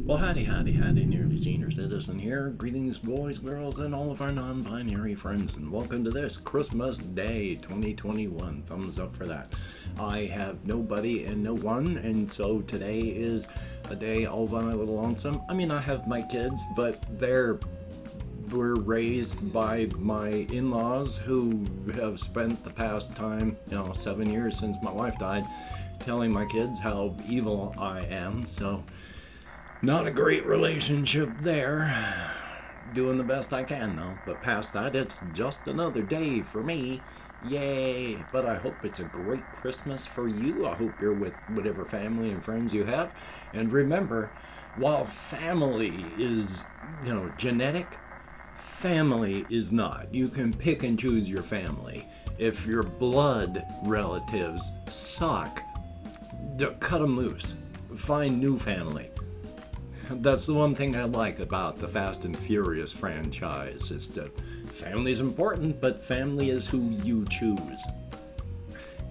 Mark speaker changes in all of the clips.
Speaker 1: Well, howdy, Nearly Senior Citizen here. Greetings, boys, girls, and all of our non-binary friends, and welcome to this Christmas Day 2021. Thumbs up for that. I have nobody and no one, and so today is a day all by my little lonesome. I mean, I have my kids, but were raised by my in-laws who have spent the past 7 years since my wife died, telling my kids how evil I am, so not a great relationship there. Doing the best I can though, but past that, it's just another day for me. Yay! But I hope it's a great Christmas for you. I hope you're with whatever family and friends you have. And remember, while family is, genetic, family is not. You can pick and choose your family. If your blood relatives suck, cut them loose. Find new family. That's the one thing I like about the Fast and Furious franchise, is that family's important, but family is who you choose.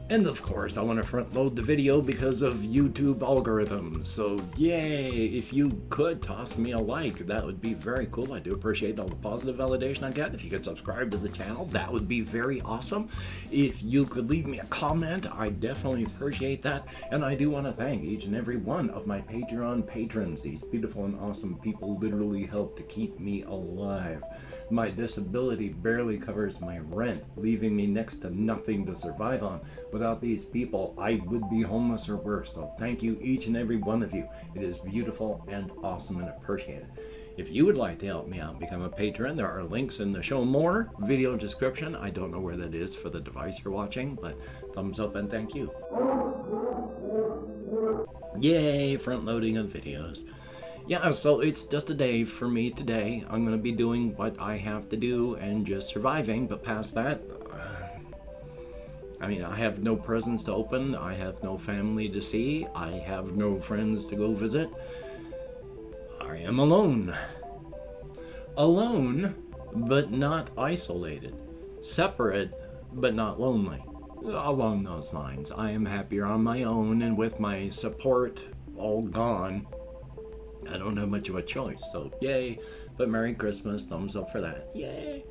Speaker 1: And of course, I want to front load the video because of YouTube algorithms. So yay, if you could toss me a like, that would be very cool. I do appreciate all the positive validation I get. If you could subscribe to the channel, that would be very awesome. If you could leave me a comment, I definitely appreciate that. And I do want to thank each and every one of my Patreon patrons. These beautiful and awesome people literally help to keep me alive. My disability barely covers my rent, leaving me next to nothing to survive on. Without these people, I would be homeless or worse. So thank you, each and every one of you. It is beautiful and awesome and appreciated. If you would like to help me out and become a patron, there are links in the show more video description. I don't know where that is for the device you're watching, but thumbs up and thank you. Yay, front loading of videos. Yeah, so it's just a day for me today. I'm going to be doing what I have to do and just surviving, but past that, I have no presents to open, I have no family to see, I have no friends to go visit. I am alone. Alone, but not isolated. Separate, but not lonely. Along those lines, I am happier on my own, and with my support all gone, I don't have much of a choice, so yay. But Merry Christmas, thumbs up for that. Yay.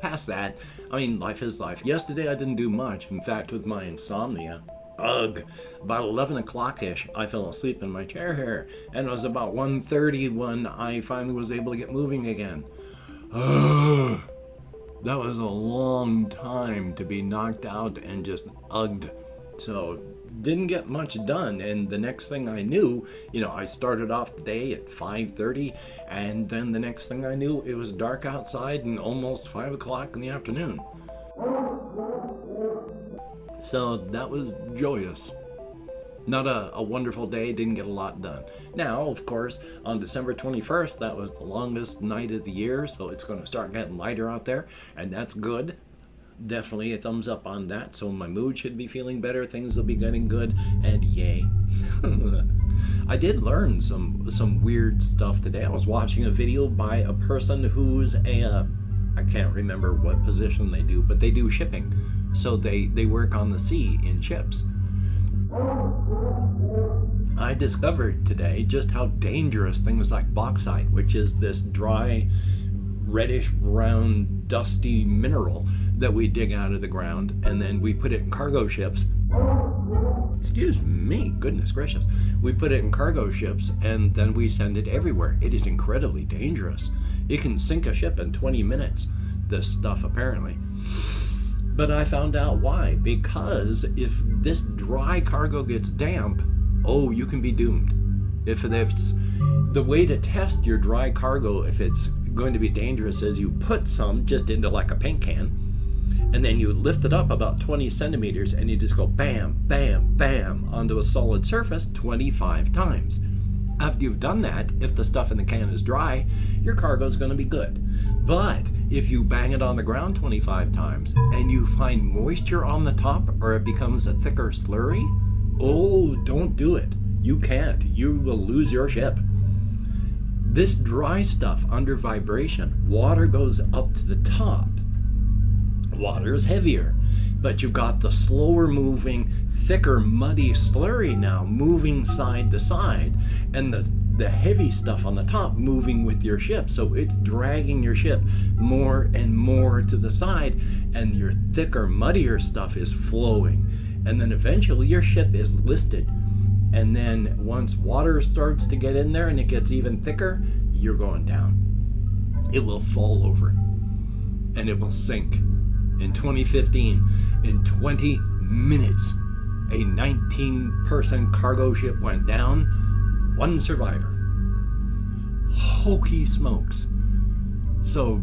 Speaker 1: Past that, life is life. Yesterday I didn't do much. In fact, with my insomnia, about 11 o'clock-ish, I fell asleep in my chair here, and it was about 1:30 when I finally was able to get moving again. That was a long time to be knocked out and just ugged. So didn't get much done, and the next thing I knew, I started off the day at 5:30, and then the next thing I knew, it was dark outside and almost 5 o'clock in the afternoon. So that was joyous. Not a wonderful day, didn't get a lot done. Now, of course, on December 21st, that was the longest night of the year, so it's going to start getting lighter out there, and that's good. Definitely a thumbs up on that. So my mood should be feeling better, things will be getting good, and yay. I did learn some weird stuff today. I was watching a video by a person who's I can't remember what position they do, but they do shipping. So they work on the sea in ships. I discovered today just how dangerous things like bauxite, which is this dry, reddish brown dusty mineral that we dig out of the ground, and then we put it in cargo ships. Excuse me, goodness gracious. We put it in cargo ships and then we send it everywhere. It is incredibly dangerous. It can sink a ship in 20 minutes, this stuff apparently. But I found out why. Because if this dry cargo gets damp, you can be doomed. If it's the way to test your dry cargo, if it's going to be dangerous, is you put some just into like a paint can, and then you lift it up about 20 centimeters and you just go bam, bam, bam onto a solid surface 25 times. After you've done that, if the stuff in the can is dry, your cargo is going to be good. But if you bang it on the ground 25 times and you find moisture on the top, or it becomes a thicker slurry, don't do it. You can't. You will lose your ship. This dry stuff under vibration, water goes up to the top. Water is heavier. but you've got the slower moving, thicker, muddy slurry now moving side to side, and the heavy stuff on the top moving with your ship. So it's dragging your ship more and more to the side, and your thicker, muddier stuff is flowing. And then eventually your ship is listed. And then once water starts to get in there and it gets even thicker, you're going down. It will fall over and it will sink. In 2015, in 20 minutes, a 19-person cargo ship went down, 1 survivor. HOKEY smokes. So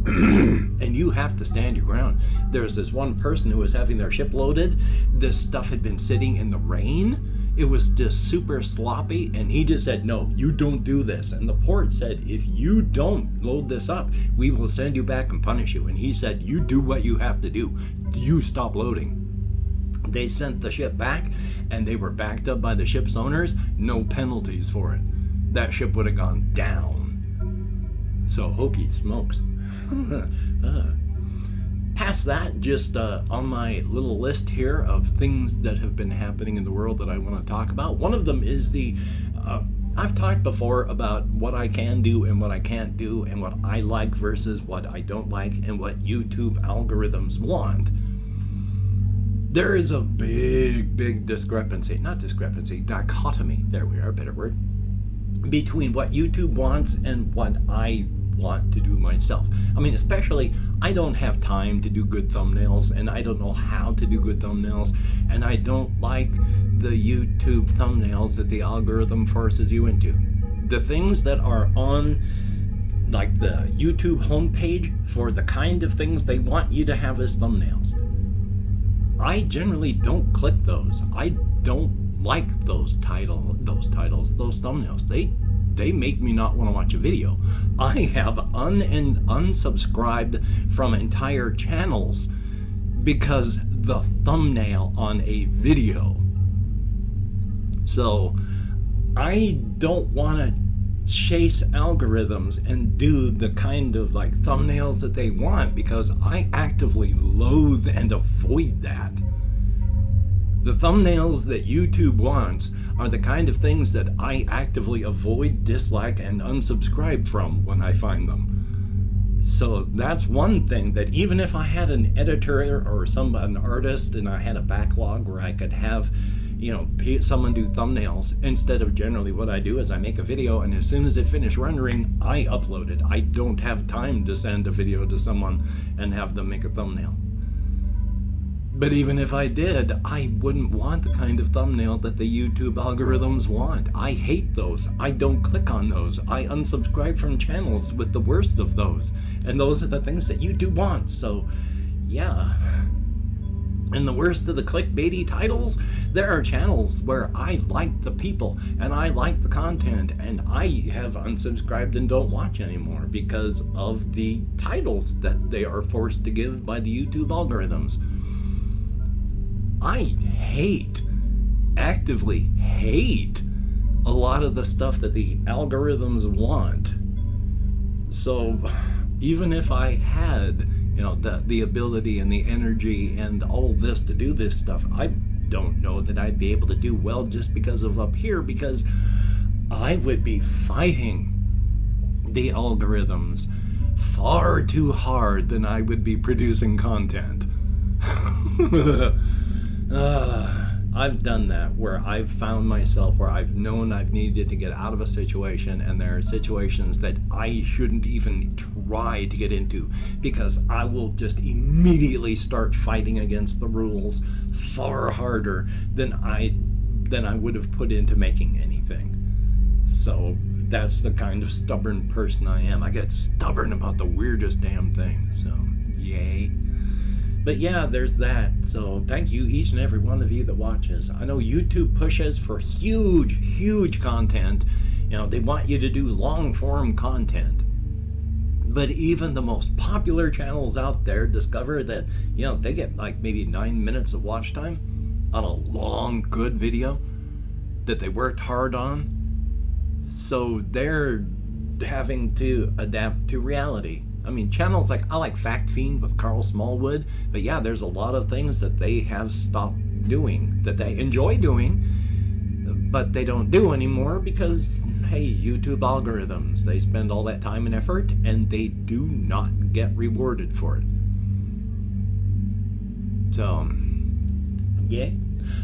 Speaker 1: and you have to stand your ground. There's this one person who was having their ship loaded. This stuff had been sitting in the rain. It was just super sloppy, and he just said, no, you don't do this. And the port said, if you don't load this up, we will send you back and punish you. And he said, you do what you have to do. You stop loading. They sent the ship back, and they were backed up by the ship's owners. No penalties for it. That ship would have gone down. So HOKEY smokes. Past that, just on my little list here of things that have been happening in the world that I want to talk about. One of them is I've talked before about what I can do and what I can't do, and what I like versus what I don't like, and what YouTube algorithms want. There is a big dichotomy, there we are, better word, between what YouTube wants and what I want to do myself. I mean, especially, I don't have time to do good thumbnails, and I don't know how to do good thumbnails, and I don't like the YouTube thumbnails that the algorithm forces you into. The things that are on like the YouTube homepage for the kind of things they want you to have as thumbnails, I generally don't click those. I don't like those thumbnails. They make me not want to watch a video. I have unsubscribed from entire channels because the thumbnail on a video. So I don't want to chase algorithms and do the kind of like thumbnails that they want, because I actively loathe and avoid that. The thumbnails that YouTube wants are the kind of things that I actively avoid, dislike, and unsubscribe from when I find them. So that's one thing that even if I had an editor or an artist and I had a backlog where I could have, someone do thumbnails, instead of generally what I do is I make a video, and as soon as it finishes rendering, I upload it. I don't have time to send a video to someone and have them make a thumbnail. But even if I did, I wouldn't want the kind of thumbnail that the YouTube algorithms want. I hate those. I don't click on those. I unsubscribe from channels with the worst of those. And those are the things that YouTube wants. So, yeah. And the worst of the clickbaity titles, there are channels where I like the people and I like the content, and I have unsubscribed and don't watch anymore because of the titles that they are forced to give by the YouTube algorithms. I actively hate a lot of the stuff that the algorithms want. So even if I had, the ability and the energy and all this to do this stuff, I don't know that I'd be able to do well just because of up here, because I would be fighting the algorithms far too hard than I would be producing content. I've done that, where I've found myself where I've known I've needed to get out of a situation, and there are situations that I shouldn't even try to get into, because I will just immediately start fighting against the rules far harder than I would have put into making anything. So that's the kind of stubborn person I am. I get stubborn about the weirdest damn thing, so yay. But yeah, there's that. So thank you, each and every one of you that watches. I know YouTube pushes for huge content. They want you to do long form content. But even the most popular channels out there discover that, they get like maybe 9 minutes of watch time on a long, good video that they worked hard on. So they're having to adapt to reality. I mean, channels like, I like Fact Fiend with Carl Smallwood, but yeah, there's a lot of things that they have stopped doing that they enjoy doing, but they don't do anymore because, hey, YouTube algorithms, they spend all that time and effort and they do not get rewarded for it. So, yeah.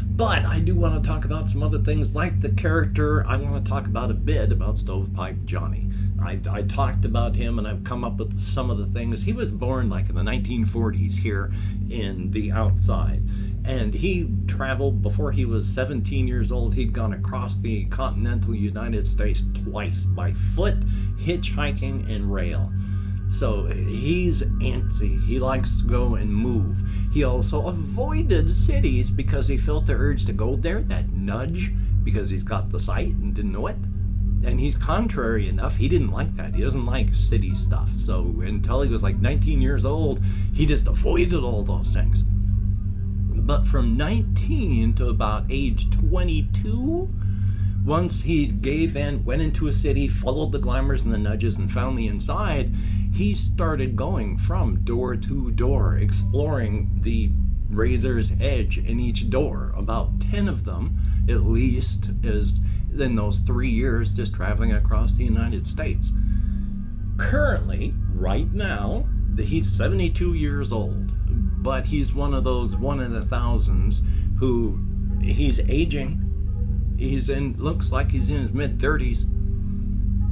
Speaker 1: But I do want to talk about some other things like the character. I want to talk about a bit about Stovepipe Johnny. I talked about him and I've come up with some of the things. He was born like in the 1940s here in the outside. And he traveled, before he was 17 years old, he'd gone across the continental United States twice by foot, hitchhiking, and rail. So he's antsy. He likes to go and move. He also avoided cities because he felt the urge to go there, that nudge, because he's got the sight and didn't know it. And he's contrary enough, he didn't like that. He doesn't like city stuff. So until he was like 19 years old, he just avoided all those things. But from 19 to about age 22, once he gave in, went into a city, followed the glamours and the nudges, and found the inside, he started going from door to door, exploring the razor's edge in each door. About 10 of them, at least, is in those 3 years just traveling across the United States. Currently, right now, he's 72 years old, but he's one of those one in a thousands who he's aging. Looks like he's in his mid-30s,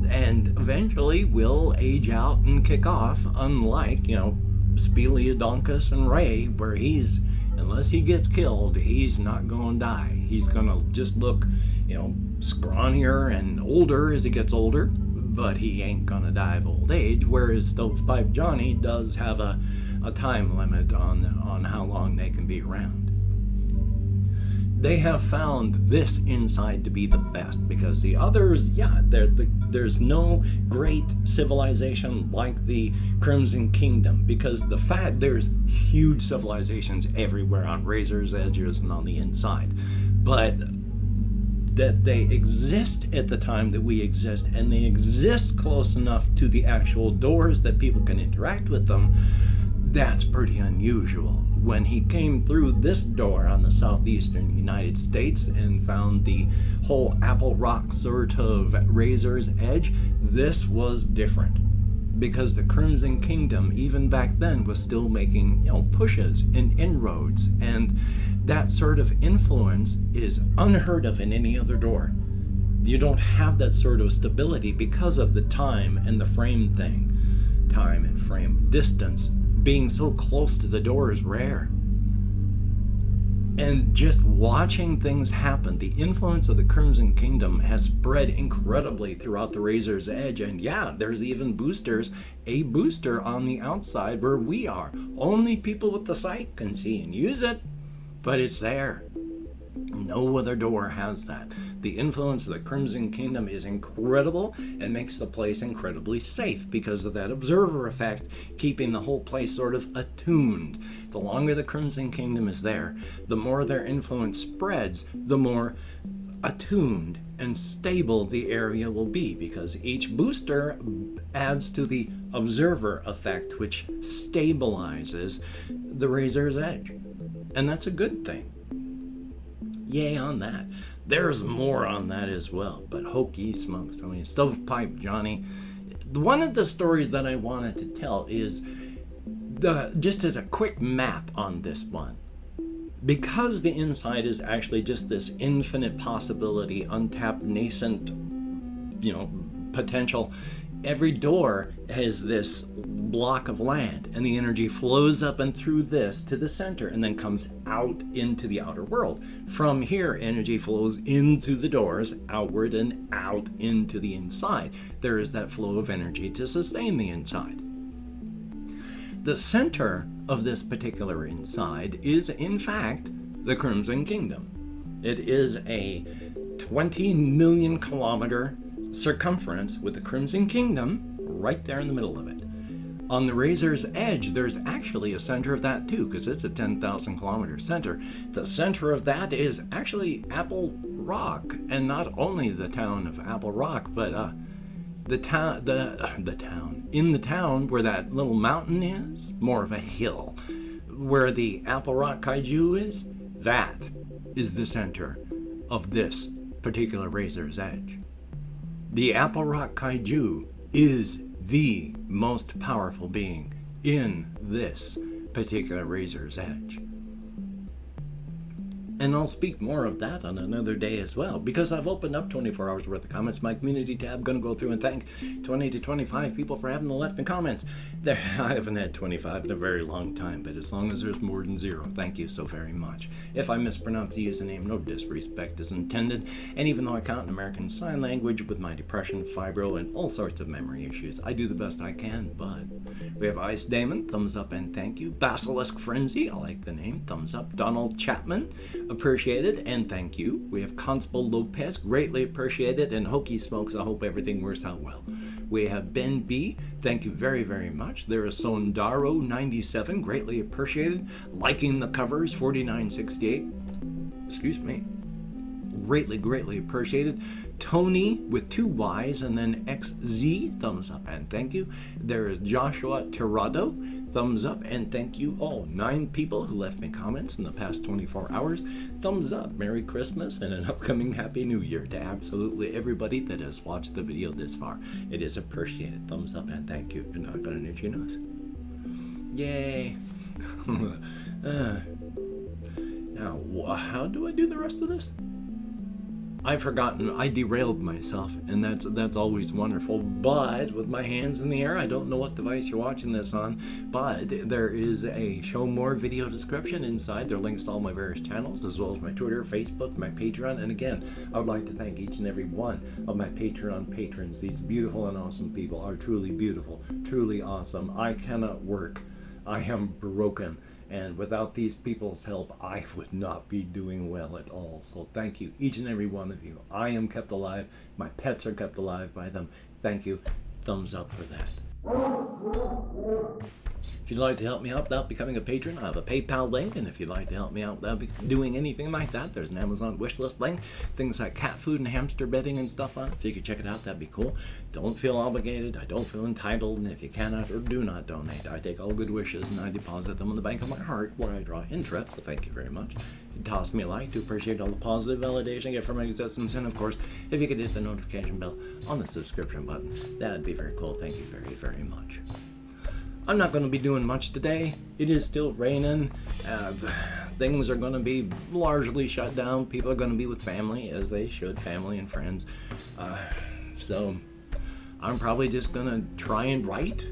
Speaker 1: and eventually will age out and kick off, unlike, Speleodonkus and Ray, where he's, unless he gets killed, he's not going to die. He's going to just look, scrawnier and older as he gets older, but he ain't going to die of old age, whereas Stovepipe Johnny does have a time limit on how long they can be around. They have found this inside to be the best, because the others, there's no great civilization like the Crimson Kingdom, because there's huge civilizations everywhere on Razor's Edges and on the inside, but that they exist at the time that we exist, and they exist close enough to the actual doors that people can interact with them, that's pretty unusual. When he came through this door on the southeastern United States and found the whole Apple Rock sort of Razor's Edge, this was different, because the Crimson Kingdom, even back then, was still making pushes and inroads, and that sort of influence is unheard of in any other door. You don't have that sort of stability because of the time and the frame thing. Time and frame distance being so close to the door is rare. And just watching things happen, the influence of the Crimson Kingdom has spread incredibly throughout the Razor's Edge. And yeah, there's even a booster on the outside where we are. Only people with the sight can see and use it, but it's there. No other door has that. The influence of the Crimson Kingdom is incredible and makes the place incredibly safe because of that observer effect, keeping the whole place sort of attuned. The longer the Crimson Kingdom is there, the more their influence spreads, the more attuned and stable the area will be, because each booster adds to the observer effect, which stabilizes the Razor's Edge. And that's a good thing. Yay on that. There's more on that as well, but HOKEY SMOKES. Stovepipe Johnny. One of the stories that I wanted to tell is just as a quick map on this one. Because the inside is actually just this infinite possibility, untapped, nascent, potential. Every door has this block of land, and the energy flows up and through this to the center and then comes out into the outer world. From here, energy flows into the doors, outward and out into the inside. There is that flow of energy to sustain the inside. The center of this particular inside is, in fact, the Crimson Kingdom. It is a 20 million kilometer circumference with the Crimson Kingdom right there in the middle of it. On the Razor's Edge, there's actually a center of that too, because it's a 10,000 kilometer center. The center of that is actually Apple Rock, and not only the town of Apple Rock, but the town, in the town where that little mountain is, more of a hill. Where the Apple Rock Kaiju is, that is the center of this particular Razor's Edge. The Apple Rock Kaiju is the most powerful being in this particular Razor's Edge. And I'll speak more of that on another day as well, because I've opened up 24 hours worth of comments. My community tab, going to go through and thank 20 to 25 people for having left me comments. I haven't had 25 in a very long time, but as long as there's more than 0, thank you so very much. If I mispronounce the username, no disrespect is intended. And even though I count in American Sign Language with my depression, fibro, and all sorts of memory issues, I do the best I can, but we have Ice Damon, thumbs up and thank you. Basilisk Frenzy, I like the name, thumbs up. Donald Chapman, appreciated and thank you. We have Constable Lopez, greatly appreciated, and HOKEY Smokes, I hope everything works out well. We have Ben B, thank you very, very much. There is Sondaro 97, greatly appreciated. Liking the covers 4968, excuse me, greatly appreciated. Tony with 2 Y's and then XZ, thumbs up and thank you. There is Joshua Tirado, thumbs up and thank you. All 9 people who left me comments in the past 24 hours. Thumbs up, Merry Christmas and an upcoming Happy New Year to absolutely everybody that has watched the video this far. It is appreciated. Thumbs up and thank you. You're not gonna itch your nose. Yay. Now, how do I do the rest of this? I've forgotten. I derailed myself, and that's always wonderful. But with my hands in the air, I don't know what device you're watching this on, but there is a show more video description inside. There are links to all my various channels, as well as my Twitter, Facebook, my Patreon. And again, I would like to thank each and every one of my Patreon patrons. These beautiful and awesome people are truly beautiful, truly awesome. I cannot work. I am broken. And without these people's help, I would not be doing well at all. So thank you, each and every one of you. I am kept alive. My pets are kept alive by them. Thank you. Thumbs up for that. If you'd like to help me out without becoming a patron, I have a PayPal link. And if you'd like to help me out without doing anything like that, there's an Amazon wishlist link. Things like cat food and hamster bedding and stuff on it. If you could check it out, that'd be cool. Don't feel obligated. I don't feel entitled. And if you cannot or do not donate, I take all good wishes and I deposit them in the bank of my heart where I draw interest. So thank you very much. If you toss me a like to appreciate all the positive validation I get from my existence. And of course, if you could hit the notification bell on the subscription button, that'd be very cool. Thank you very, very much. I'm not going to be doing much today. It is still raining. Things are going to be largely shut down. People are going to be with family, as they should, family and friends. So I'm probably just going to try and write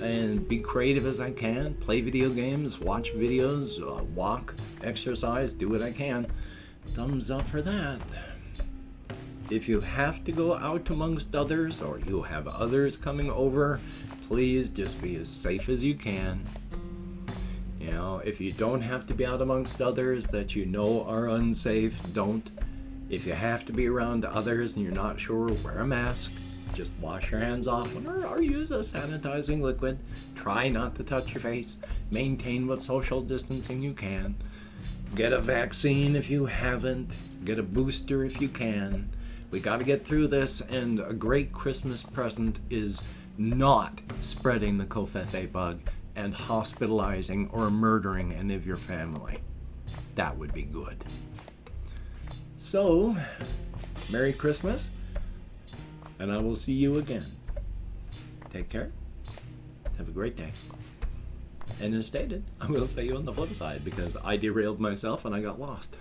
Speaker 1: and be creative as I can, play video games, watch videos, walk, exercise, do what I can. Thumbs up for that. If you have to go out amongst others or you have others coming over, please just be as safe as you can. You know, if you don't have to be out amongst others that you know are unsafe, don't. If you have to be around others and you're not sure, wear a mask. Just wash your hands often or use a sanitizing liquid. Try not to touch your face. Maintain what social distancing you can. Get a vaccine if you haven't. Get a booster if you can. We got to get through this, and a great Christmas present is not spreading the Kofefe bug and hospitalizing or murdering any of your family. That would be good. So, Merry Christmas, and I will see you again. Take care. Have a great day. And as stated, I will see you on the flip side because I derailed myself and I got lost.